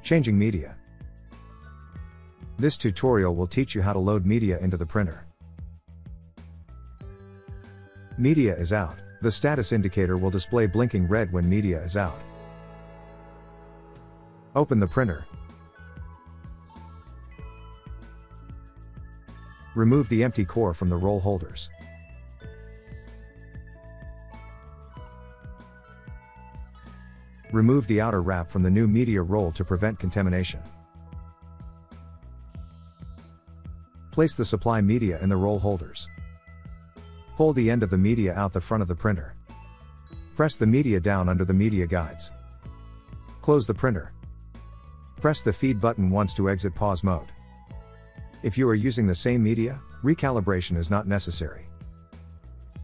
Changing media. This tutorial will teach you how to load media into the printer. Media is out. The status indicator will display blinking red when media is out. Open the printer. Remove the empty core from the roll holders. Remove the outer wrap from the new media roll to prevent contamination. Place the supply media in the roll holders. Pull the end of the media out the front of the printer. Press the media down under the media guides. Close the printer. Press the feed button once to exit pause mode. If you are using the same media, recalibration is not necessary.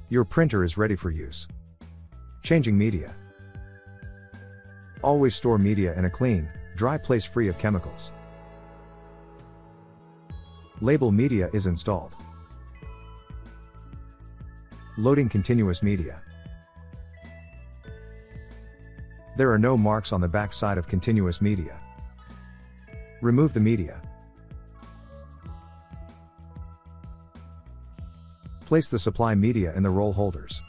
Your printer is ready for use. Changing media. Always store media in a clean, dry place free of chemicals. Label media is installed. Loading continuous media. There are no marks on the back side of continuous media. Remove the media. Place the supply media in the roll holders.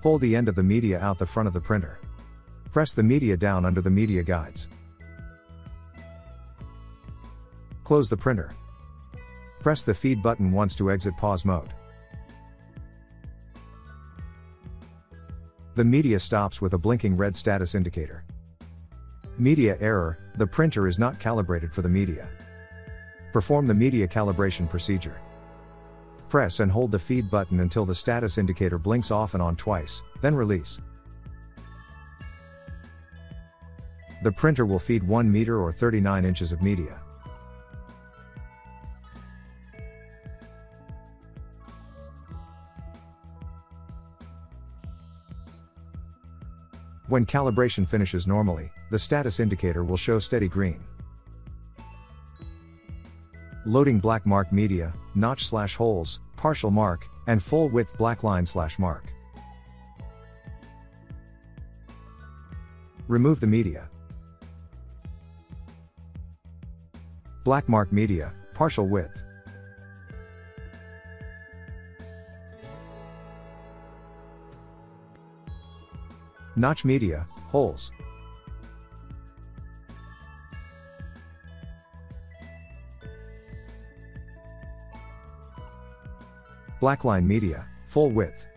Pull the end of the media out the front of the printer. Press the media down under the media guides. Close the printer. Press the feed button once to exit pause mode. The media stops with a blinking red status indicator. Media error, the printer is not calibrated for the media. Perform the media calibration procedure. Press and hold the feed button until the status indicator blinks off and on twice, then release. The printer will feed 1 meter or 39 inches of media. When calibration finishes normally, the status indicator will show steady green. Loading black mark media, notch/holes, partial mark, and full width black line/mark. Remove the media. Black mark media, partial width. Notch media, holes. Black line media, full width.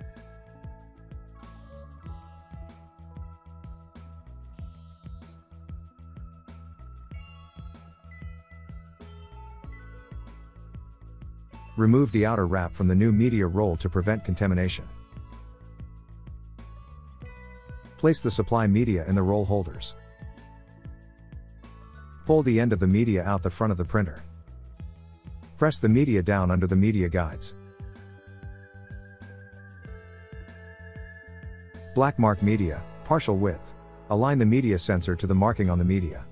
Remove the outer wrap from the new media roll to prevent contamination. Place the supply media in the roll holders. Pull the end of the media out the front of the printer. Press the media down under the media guides. Black mark media, partial width. Align the media sensor to the marking on the media.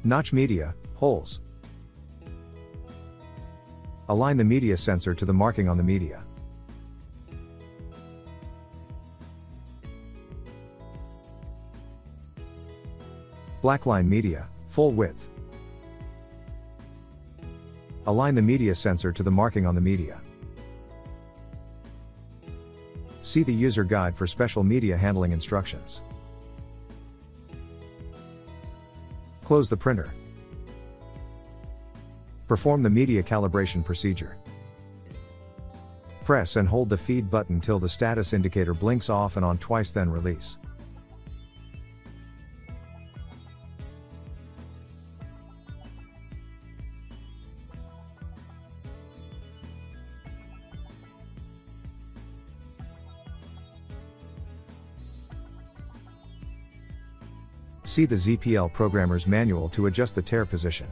Notch media, holes. Align the media sensor to the marking on the media. Black line media, full width. Align the media sensor to the marking on the media. See the user guide for special media handling instructions. Close the printer. Perform the media calibration procedure. Press and hold the feed button till the status indicator blinks off and on twice, then release. See the ZPL Programmer's Manual to adjust the tare position.